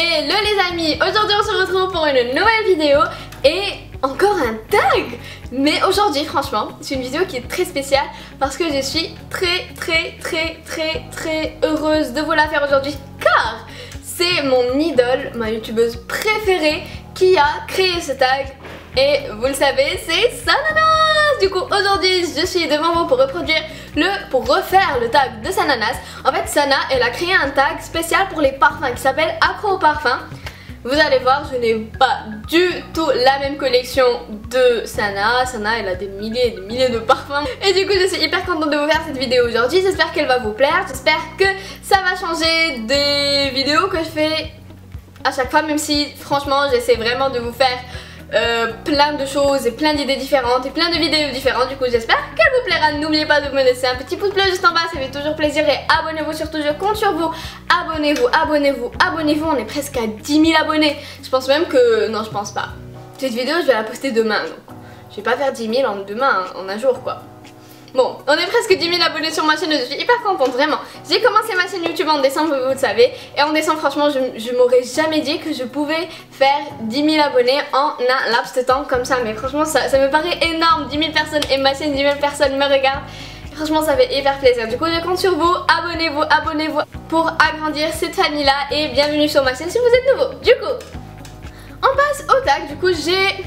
Hello les amis, aujourd'hui on se retrouve pour une nouvelle vidéo et encore un tag. Mais aujourd'hui franchement c'est une vidéo qui est très spéciale parce que je suis très heureuse de vous la faire aujourd'hui, car c'est mon idole, ma youtubeuse préférée qui a créé ce tag. Et vous le savez, c'est Sananas. Du coup aujourd'hui je suis devant vous pour refaire le tag de Sananas. En fait Sana, elle a créé un tag spécial pour les parfums qui s'appelle Accro aux parfums. Vous allez voir, je n'ai pas du tout la même collection de Sana. Sana, elle a des milliers et des milliers de parfums. Et du coup je suis hyper contente de vous faire cette vidéo aujourd'hui. J'espère qu'elle va vous plaire. J'espère que ça va changer des vidéos que je fais à chaque fois, même si franchement j'essaie vraiment de vous faire plein de choses et plein d'idées différentes et plein de vidéos différentes. Du coup j'espère qu'elle vous plaira. N'oubliez pas de me laisser un petit pouce bleu juste en bas, ça fait toujours plaisir, et abonnez-vous surtout, je compte sur vous. Abonnez-vous, on est presque à 10 000 abonnés. Je pense même que, non je pense pas, cette vidéo je vais la poster demain, donc je vais pas faire 10 000 demain, en un jour quoi. Bon, on est presque 10 000 abonnés sur ma chaîne, je suis hyper contente, vraiment. J'ai commencé ma chaîne YouTube en décembre, vous le savez. Et en décembre, franchement, je m'aurais jamais dit que je pouvais faire 10 000 abonnés en un laps de temps comme ça. Mais franchement, ça me paraît énorme, 10 000 personnes et ma chaîne, 10 000 personnes me regardent. Franchement, ça fait hyper plaisir. Du coup, je compte sur vous, abonnez-vous pour agrandir cette famille-là. Et bienvenue sur ma chaîne si vous êtes nouveau. Du coup, on passe au tag. Du coup, j'ai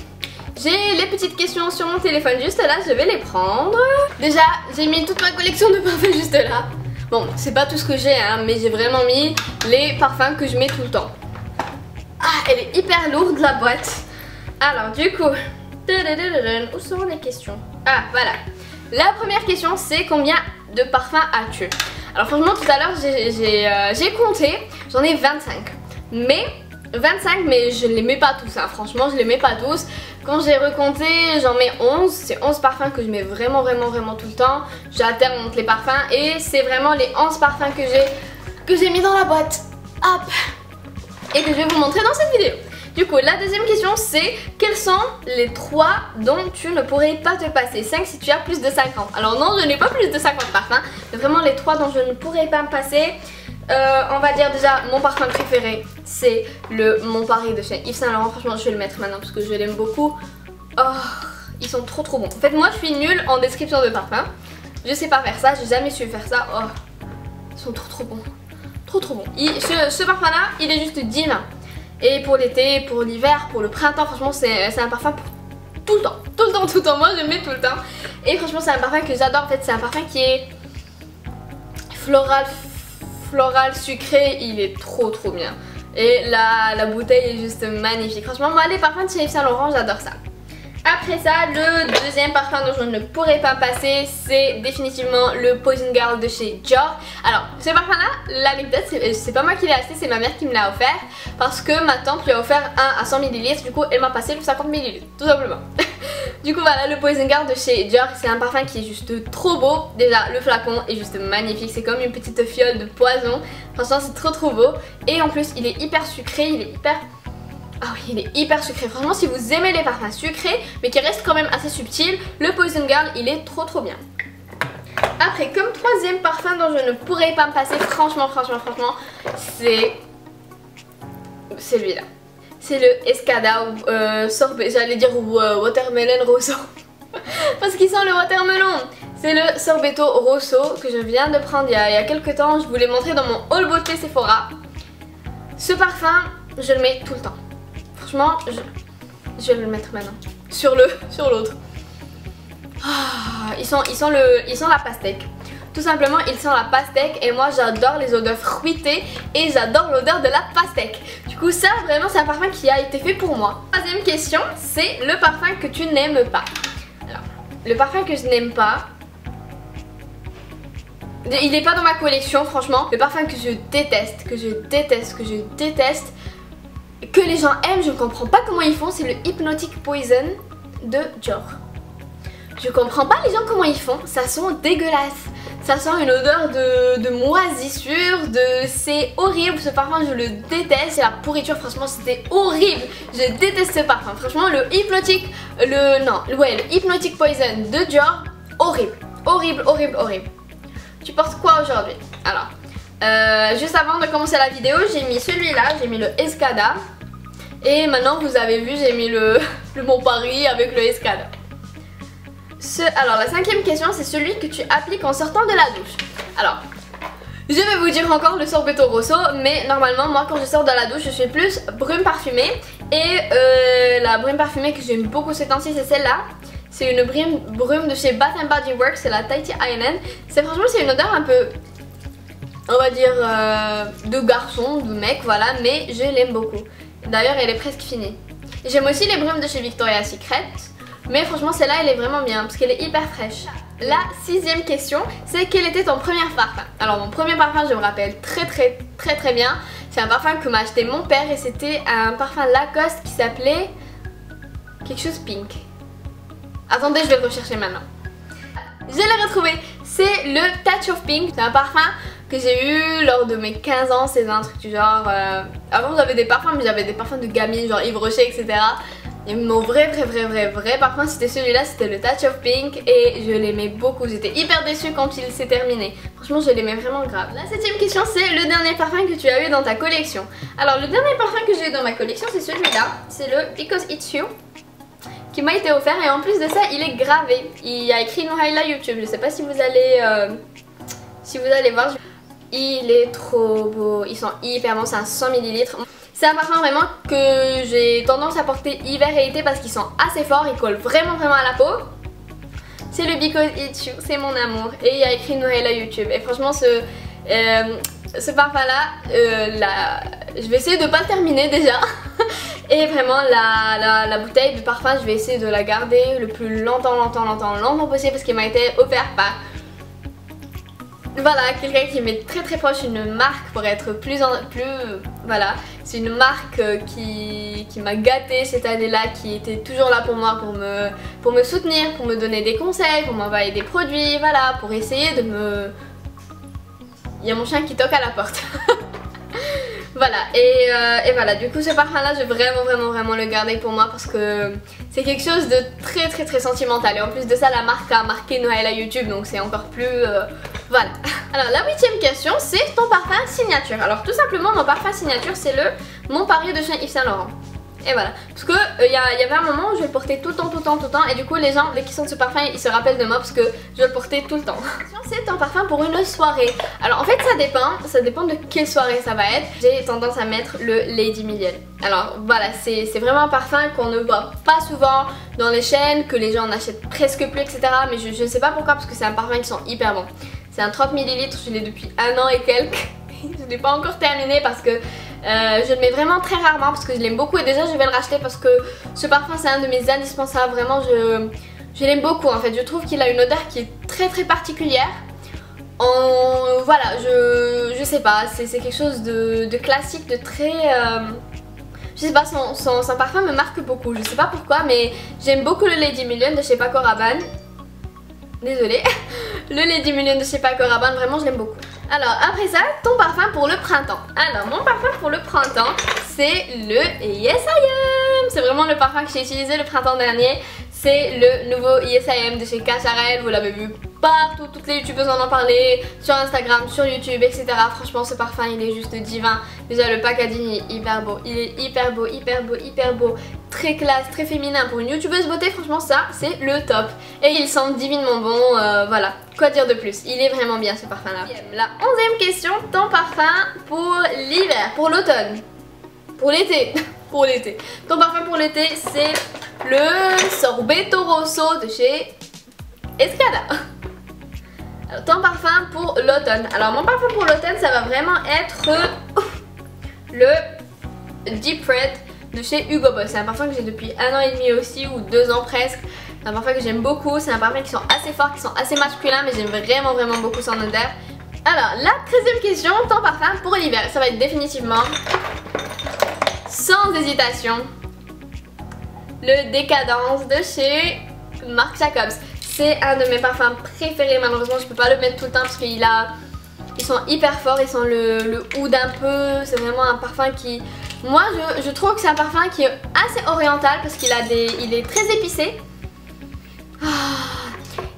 les petites questions sur mon téléphone juste là, je vais les prendre. Déjà, j'ai mis toute ma collection de parfums juste là. Bon, c'est pas tout ce que j'ai, hein, mais j'ai vraiment mis les parfums que je mets tout le temps. Ah, elle est hyper lourde la boîte. Alors du coup, où sont les questions? Ah, voilà. La première question, c'est combien de parfums as-tu? Alors franchement, tout à l'heure, j'ai compté, j'en ai 25. Mais je ne les mets pas tous, hein. Franchement je les mets pas tous. Quand j'ai recompté, j'en mets 11. C'est 11 parfums que je mets vraiment tout le temps. J'alterne entre les parfums et c'est vraiment les 11 parfums que j'ai mis dans la boîte. Hop. Et que je vais vous montrer dans cette vidéo. Du coup, la deuxième question c'est quels sont les 3 dont tu ne pourrais pas te passer? 5 si tu as plus de 50. Alors non, je n'ai pas plus de 50 parfums, mais vraiment les 3 dont je ne pourrais pas me passer. On va dire déjà mon parfum préféré, c'est le Mon Paris de chez Yves Saint Laurent. Franchement je vais le mettre maintenant parce que je l'aime beaucoup. Oh, ils sont trop bons. En fait moi je suis nulle en description de parfum. Je sais pas faire ça, j'ai jamais su faire ça. Oh, ils sont trop bons. Trop bons. Ce parfum là, il est juste divin. Et pour l'été, pour l'hiver, pour le printemps, franchement c'est un parfum pour tout le temps. Tout le temps, moi je le mets tout le temps. Et franchement c'est un parfum que j'adore. En fait c'est un parfum qui est floral sucré, il est trop bien. Et la bouteille est juste magnifique. Franchement moi les parfums de chez Yves Saint Laurent j'adore ça. Après ça, le deuxième parfum dont je ne pourrais pas passer, c'est définitivement le Poison Girl de chez Dior. Alors ce parfum là, l'anecdote c'est pas moi qui l'ai acheté, c'est ma mère qui me l'a offert. Parce que ma tante lui a offert un à 100 ml. Du coup elle m'a passé le 50 ml, tout simplement. Du coup voilà, le Poison Girl de chez Dior, c'est un parfum qui est juste trop beau. Déjà le flacon est juste magnifique, c'est comme une petite fiole de poison. Franchement c'est trop beau. Et en plus il est hyper sucré, il est hyper... Ah oui, il est hyper sucré. Franchement si vous aimez les parfums sucrés mais qui restent quand même assez subtils, le Poison Girl il est trop bien. Après, comme troisième parfum dont je ne pourrais pas me passer, franchement c'est celui-là. C'est le Escada sorbet, j'allais dire Watermelon Rosso. Parce qu'il sent le watermelon. C'est le Sorbetto Rosso que je viens de prendre il y a quelques temps. Je vous l'ai montré dans mon haul beauté Sephora. Ce parfum, je le mets tout le temps. Franchement, je vais le mettre maintenant. Sur l'autre. Ah, il sent la pastèque. Tout simplement il sent la pastèque et moi j'adore les odeurs fruitées et j'adore l'odeur de la pastèque. Du coup ça vraiment c'est un parfum qui a été fait pour moi. Troisième question, c'est le parfum que tu n'aimes pas. Alors le parfum que je n'aime pas, il n'est pas dans ma collection franchement. Le parfum que je déteste, que les gens aiment, je ne comprends pas comment ils font, c'est le Hypnotic Poison de Dior. Je comprends pas les gens comment ils font, ça sent dégueulasse. Ça sent une odeur de moisissure, c'est horrible ce parfum, je le déteste, c'est la pourriture, franchement c'était horrible. Je déteste ce parfum, franchement le Hypnotic Poison de Dior, horrible. Tu portes quoi aujourd'hui? Alors, Juste avant de commencer la vidéo, j'ai mis celui-là, j'ai mis le Escada. Et maintenant vous avez vu, j'ai mis le Mon Paris avec le Escada. Alors la 5e question, c'est celui que tu appliques en sortant de la douche. Alors, je vais vous dire encore le Sorbetto Rosso, mais normalement moi quand je sors de la douche je suis plus brume parfumée. Et la brume parfumée que j'aime beaucoup ces temps-ci, c'est celle-là. C'est une brume de chez Bath & Body Works, c'est la Tahiti Island. Franchement c'est une odeur un peu, on va dire, de garçon, de mec, voilà, mais je l'aime beaucoup. D'ailleurs elle est presque finie. J'aime aussi les brumes de chez Victoria's Secret, mais franchement celle-là elle est vraiment bien parce qu'elle est hyper fraîche. La 6e question, c'est quel était ton premier parfum? Alors mon premier parfum, je me rappelle très bien. C'est un parfum que m'a acheté mon père et c'était un parfum Lacoste qui s'appelait quelque chose pink. Attendez, je vais le rechercher maintenant. Je l'ai retrouvé, c'est le Touch of Pink. C'est un parfum que j'ai eu lors de mes 15 ans, c'est un truc du genre... Avant j'avais des parfums, mais j'avais des parfums de gamine, genre Yves Rocher, etc. Et mon vrai parfum c'était celui-là, c'était le Touch of Pink et je l'aimais beaucoup. J'étais hyper déçue quand il s'est terminé. Franchement je l'aimais vraiment grave. La 7e question, c'est le dernier parfum que tu as eu dans ta collection. Alors le dernier parfum que j'ai eu dans ma collection c'est celui-là, c'est le Because It's You, qui m'a été offert et en plus de ça il est gravé. Il y a écrit No Highlight YouTube, je sais pas si vous allez voir. Il est trop beau, ils sont hyper bons, c'est un 100 ml. C'est un parfum vraiment que j'ai tendance à porter hiver et été parce qu'ils sont assez forts, ils collent vraiment à la peau. C'est le Because It's You, c'est mon amour. Et il y a écrit No Highlight YouTube. Et franchement ce parfum là, je vais essayer de pas le terminer déjà. Et vraiment la bouteille de parfum, je vais essayer de la garder le plus longtemps possible parce qu'il m'a été offert par, voilà, quelqu'un qui m'est très proche, une marque pour être voilà, c'est une marque qui m'a gâtée cette année-là, qui était toujours là pour moi, pour me soutenir, pour me donner des conseils, pour m'envoyer des produits, voilà, pour essayer de me... Il y a mon chien qui toque à la porte. Voilà, et voilà, du coup ce parfum là je vais vraiment le garder pour moi parce que c'est quelque chose de très sentimental. Et en plus de ça la marque a marqué Noël à YouTube, donc c'est encore plus... voilà. Alors la 8e question, c'est ton parfum signature. Alors tout simplement mon parfum signature c'est le Mon Paris de chez Yves Saint Laurent. Et voilà, parce que il y avait un moment où je le portais tout le temps et du coup les gens dès qu'ils sentent ce parfum ils se rappellent de moi parce que je le portais tout le temps. C'est un parfum pour une soirée. Alors en fait ça dépend de quelle soirée ça va être. J'ai tendance à mettre le Lady Million. Alors voilà, c'est vraiment un parfum qu'on ne voit pas souvent dans les chaînes, que les gens n'achètent presque plus, etc. Mais je ne sais pas pourquoi, parce que c'est un parfum qui sent hyper bon. C'est un 30 ml, je l'ai depuis 1 an et quelques. Je ne l'ai pas encore terminé parce que je le mets vraiment très rarement parce que je l'aime beaucoup et déjà je vais le racheter parce que ce parfum c'est un de mes indispensables. Vraiment je l'aime beaucoup en fait. Je trouve qu'il a une odeur qui est très particulière. Voilà, je sais pas, c'est quelque chose de classique, de très... je sais pas, son parfum me marque beaucoup. Je sais pas pourquoi, mais j'aime beaucoup le Lady Million de chez Paco Rabanne. Désolée. Le Lady Million de chez Paco Rabanne, vraiment je l'aime beaucoup. Alors après ça, ton parfum pour le printemps. Alors mon parfum pour le printemps, c'est le Yes I Am. C'est vraiment le parfum que j'ai utilisé le printemps dernier. C'est le nouveau Yes I Am de chez Cacharel. Vous l'avez vu partout, toutes les youtubeuses en ont parlé, sur Instagram, sur YouTube, etc. Franchement ce parfum il est juste divin. Déjà le packaging est hyper beau. Il est hyper beau. Très classe, très féminin. Pour une youtubeuse beauté, franchement ça c'est le top. Et il sent divinement bon, voilà. Quoi dire de plus? Il est vraiment bien ce parfum là. La 11e question, ton parfum pour l'hiver, pour l'automne, pour l'été. Pour l'été. Ton parfum pour l'été c'est le Sorbetto Rosso de chez Escada. Alors, ton parfum pour l'automne. Alors mon parfum pour l'automne ça va vraiment être le Deep Red de chez Hugo Boss. C'est un parfum que j'ai depuis 1 an et demi aussi, ou 2 ans presque. C'est un parfum que j'aime beaucoup. C'est un parfum qui sont assez forts, qui sont assez masculins, mais j'aime vraiment beaucoup son odeur. Alors la 13e question, ton parfum pour l'hiver. Ça va être définitivement, sans hésitation, le Décadence de chez Marc Jacobs. C'est un de mes parfums préférés. Malheureusement je peux pas le mettre tout le temps parce qu'ils sont hyper forts. Ils sont le oud un peu. C'est vraiment un parfum qui... Moi je trouve que c'est un parfum qui est assez oriental parce qu'il est très épicé.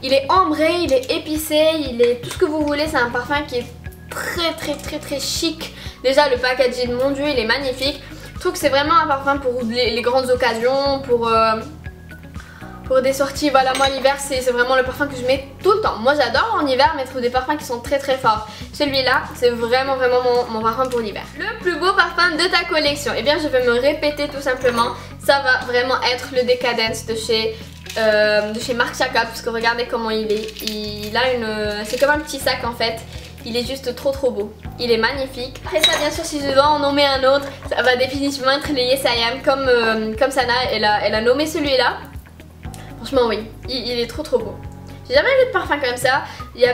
Il est ambré, il est épicé, il est tout ce que vous voulez. C'est un parfum qui est très chic. Déjà le packaging, mon dieu, il est magnifique. Je trouve que c'est vraiment un parfum pour les grandes occasions, pour des sorties. Voilà, moi l'hiver c'est vraiment le parfum que je mets tout le temps. Moi j'adore en hiver mettre des parfums qui sont très forts. Celui-là c'est vraiment mon parfum pour l'hiver. Le plus beau parfum de ta collection, eh bien je vais me répéter tout simplement. Ça va vraiment être le Decadence de chez Marc Jacobs, parce que regardez comment il est. Il a une... c'est comme un petit sac en fait. Il est juste trop beau. Il est magnifique. Après ça, bien sûr, si je dois en nommer un autre, ça va définitivement être le Yes I Am. Comme Sana, elle a nommé celui-là. Franchement, oui. Il est trop beau. J'ai jamais vu de parfum comme ça. Ouais,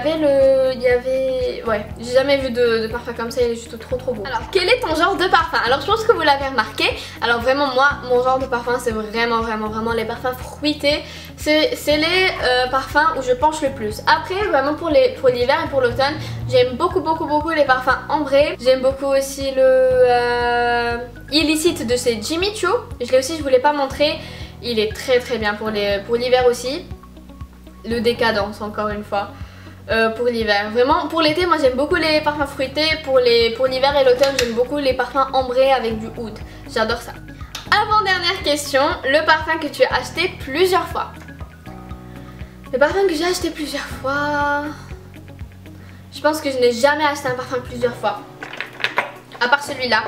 j'ai jamais vu de parfum comme ça, il est juste trop beau. Alors, quel est ton genre de parfum? Alors, je pense que vous l'avez remarqué. Alors, vraiment, moi, mon genre de parfum, c'est vraiment les parfums fruités. C'est les parfums où je penche le plus. Après, vraiment, pour l'hiver et pour l'automne, j'aime beaucoup les parfums ambrés. J'aime beaucoup aussi le Illicit de chez Jimmy Choo. Je l'ai aussi, je vous l'ai pas montré. Il est très bien pour l'hiver aussi. Le Décadence encore une fois pour l'hiver. Vraiment pour l'été moi j'aime beaucoup les parfums fruités. Pour l'hiver et l'automne j'aime beaucoup les parfums ambrés avec du oud. J'adore ça. Avant-dernière question, le parfum que tu as acheté plusieurs fois. Le parfum que j'ai acheté plusieurs fois... Je pense que je n'ai jamais acheté un parfum plusieurs fois. À part celui-là.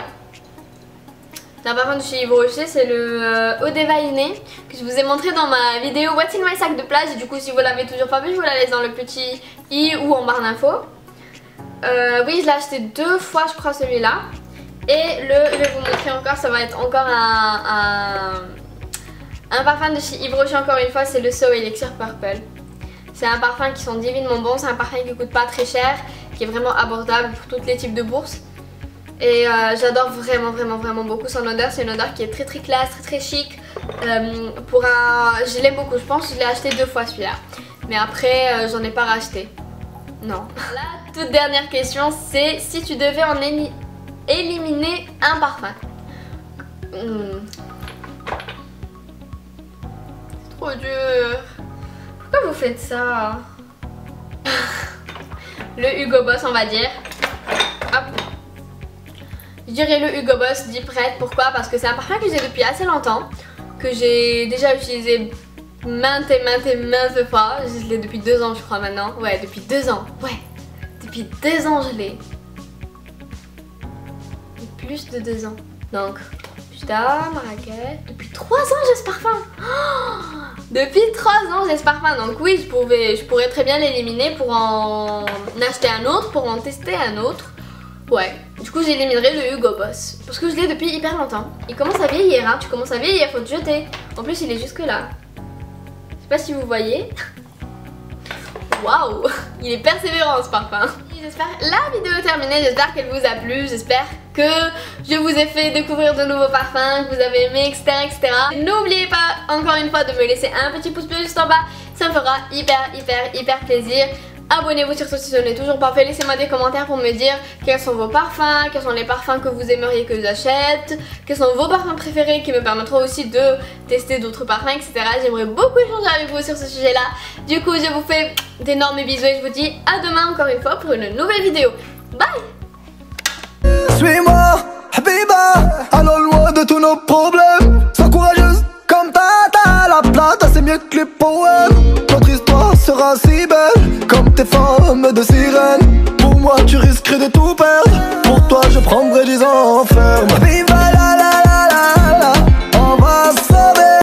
C'est un parfum de chez Yves Rocher, c'est le Eau déveinée que je vous ai montré dans ma vidéo What's in my sac de plage. Et du coup si vous l'avez toujours pas vu, je vous la laisse dans le petit i ou en barre d'infos. Oui, je l'ai acheté 2 fois je crois celui-là. Et je vais vous montrer encore, ça va être encore un parfum de chez Yves Rocher encore une fois, c'est le So Elixir Purple. C'est un parfum qui sent divinement bon, c'est un parfum qui coûte pas très cher, qui est vraiment abordable pour tous les types de bourses. Et j'adore vraiment beaucoup son odeur. C'est une odeur qui est très classe, très chic. Je l'aime beaucoup, je pense que je l'ai acheté 2 fois celui-là. Mais après j'en ai pas racheté. Non. La toute dernière question, c'est si tu devais en éliminer un parfum. C'est trop dur. Pourquoi vous faites ça? Le Hugo Boss on va dire. Hop. Je dirais le Hugo Boss Deep Red. Pourquoi? Parce que c'est un parfum que j'ai depuis assez longtemps, que j'ai déjà utilisé maintes fois. Je l'ai depuis 2 ans je crois maintenant. Ouais, depuis 2 ans. Ouais, depuis 2 ans je l'ai. Plus de 2 ans. Donc, putain, Marrakech. Depuis 3 ans j'ai ce parfum. Oh, depuis 3 ans j'ai ce parfum. Donc oui, je pourrais très bien l'éliminer pour en acheter un autre, pour en tester un autre. Ouais, du coup j'éliminerai le Hugo Boss parce que je l'ai depuis hyper longtemps. Il commence à vieillir, hein. Tu commences à vieillir, faut te jeter. En plus il est jusque là. Je sais pas si vous voyez. Waouh, il est persévérant ce parfum. J'espère la vidéo est terminée, j'espère qu'elle vous a plu, j'espère que je vous ai fait découvrir de nouveaux parfums, que vous avez aimé, etc. N'oubliez pas encore une fois de me laisser un petit pouce bleu juste en bas, ça me fera hyper plaisir. Abonnez-vous surtout si ce n'est toujours pas fait, laissez-moi des commentaires pour me dire quels sont vos parfums, quels sont les parfums que vous aimeriez que j'achète, quels sont vos parfums préférés qui me permettront aussi de tester d'autres parfums, etc. J'aimerais beaucoup échanger avec vous sur ce sujet là. Du coup je vous fais d'énormes bisous et je vous dis à demain encore une fois pour une nouvelle vidéo. Bye. Suis-moi, Habiba.